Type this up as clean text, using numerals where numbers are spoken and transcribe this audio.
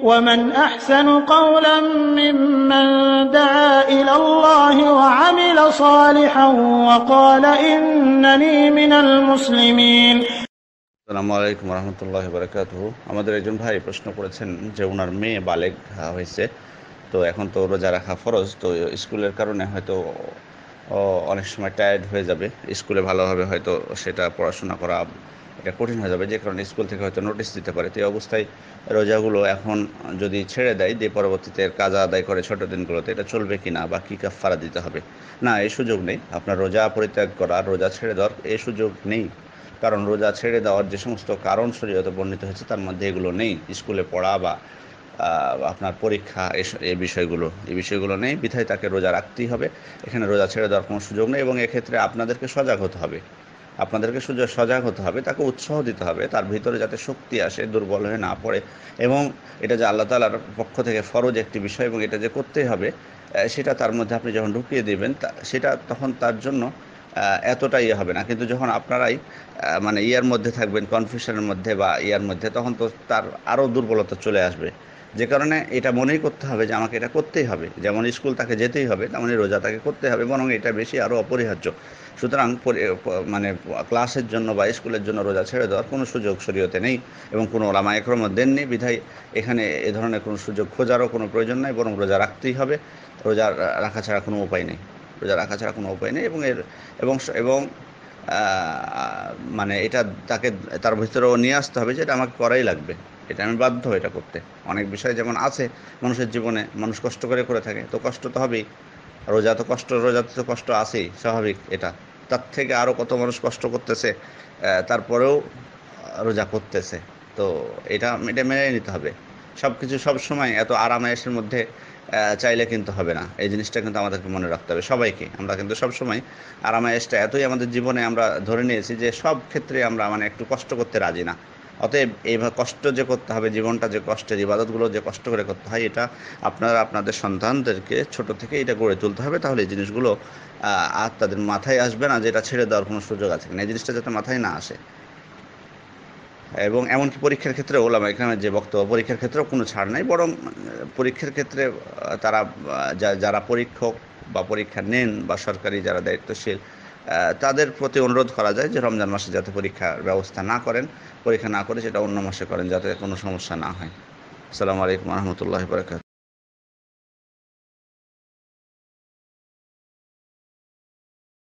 ومن أحسن قولا ممن دعا إلى الله وعمل صالحا وقال إنني من المسلمين। আসসালামু আলাইকুম রহমতুল্লাহ বারাকাতুহু। আমাদের একজন ভাই প্রশ্ন করেছেন যে ওনার মেয়ে বালেগ হয়েছে, তো এখন তো রোজা রাখা ফরজ, তো স্কুলের কারণে হয়তো অনেক সময় টায়ার্ড হয়ে যাবে, স্কুলে ভালোভাবে হয়তো সেটা পড়াশোনা করা এটা কঠিন হয়ে যাবে, যে কারণে স্কুল থেকে হয়তো নোটিশ দিতে পারে। তো এই অবস্থায় রোজাগুলো এখন যদি ছেড়ে দেয় দিয়ে পরবর্তীতে কাজা আদায় করে ছোটো দিনগুলোতে, এটা চলবে কি না বা কী কাফারা দিতে হবে? না, এই সুযোগ নেই। আপনার রোজা পরিত্যাগ করা, রোজা ছেড়ে দেওয়ার এই সুযোগ নেই, কারণ রোজা ছেড়ে দেওয়ার যে সমস্ত কারণ শরীয়তে বর্ণিত হয়েছে তার মধ্যে এগুলো নেই। স্কুলে পড়া বা আপনার পরীক্ষা, এই বিষয়গুলো নেই, বিধায় তাকে রোজা রাখতেই হবে। এখানে রোজা ছেড়ে দেওয়ার কোনো সুযোগ নেই, এবং এক্ষেত্রে আপনাদেরকে সজাগ হতে হবে। সজাগ হতে হবে, তাকে উৎসাহ দিতে হবে, তার ভিতরে যাতে শক্তি আসে, দুর্বল হয়ে না পড়ে। এবং এটা যে আল্লাহ তাআলার পক্ষ থেকে ফরজ একটি বিষয় এবং এটা যে করতেই হবে, সেটা তার মধ্যে আপনি যখন ঢুকিয়ে দেবেন, সেটা তখন তার জন্য এতটা ইয়ে হবে না। কিন্তু যখন আপনারাই মানে ইয়ার মধ্যে থাকবেন, কনফিউশনের মধ্যে বা ইয়ার মধ্যে, তখন তো তার আরও দুর্বলতা চলে আসবে। যে কারণে এটা মনেই করতে হবে যে আমাকে এটা করতেই হবে, যেমন স্কুল তাকে যেতেই হবে তেমনই রোজা তাকে করতে হবে, বরং এটা বেশি আরও অপরিহার্য। সুতরাং মানে ক্লাসের জন্য বা স্কুলের জন্য রোজা ছেড়ে দেওয়ার কোনো সুযোগ শরীয়তে নেই, এবং কোনো ওলামা একরামও দেননি, বিধায় এখানে এ ধরনের কোনো সুযোগ খোঁজারও কোনো প্রয়োজন নেই, বরং রোজা রাখতেই হবে। রোজা রাখা ছাড়া কোনো উপায় নেই, রোজা রাখা ছাড়া কোনো উপায় নেই। এবং এবং মানে এটা তাকে তার ভিতরেও নিয়ে আসতে হবে যে এটা আমাকে করাই লাগবে, এটা আমি বাধ্য এটা করতে। অনেক বিষয় যেমন আছে মানুষের জীবনে, মানুষ কষ্ট করে থাকে, তো কষ্ট তো হবেই। রোজাতে তো কষ্ট আছেই, স্বাভাবিক এটা। তার থেকে আরও কত মানুষ কষ্ট করতেছে, তারপরেও রোজা করতেছে। তো এটা মেনে নিতে হবে। সব কিছু সবসময় এত আরাম-আয়েশের মধ্যে চাইলে কিন্তু হবে না। এই জিনিসটা কিন্তু আমাদেরকে মনে রাখতে হবে সবাইকে। আমরা কিন্তু সবসময় আরাম-আয়েশটা এতই আমাদের জীবনে আমরা ধরে নিয়েছি যে সব ক্ষেত্রে আমরা মানে একটু কষ্ট করতে রাজি না। অতএব এইভাবে কষ্ট যে করতে হবে, জীবনটা যে কষ্টের, ইবাদতগুলো যে কষ্ট করে করতে হয়, এটা আপনারা আপনাদের সন্তানদেরকে ছোট থেকে এটা গড়ে তুলতে হবে। তাহলে এই জিনিসগুলো আর তাদের মাথায় আসবে না যে এটা ছেড়ে দেওয়ার কোনো সুযোগ আছে কিনা, এই জিনিসটা যাতে মাথায় না আসে। এবং এমনকি পরীক্ষার ক্ষেত্রে ওলামা ইকরামের যে বক্তব্য, পরীক্ষার ক্ষেত্রেও কোনো ছাড় নাই, বরং পরীক্ষার ক্ষেত্রে তারা যারা পরীক্ষক বা পরীক্ষা নেন বা সরকারি যারা দায়িত্বশীল, তাদের প্রতি অনুরোধ করা যায় যে রমজান মাসে যাতে পরীক্ষার ব্যবস্থা না করেন, পরীক্ষা না করে সেটা অন্য মাসে করেন, যাতে কোনো সমস্যা না হয়। আসসালামু আলাইকুম রহমতুল্লাহ বারাকাতুহু।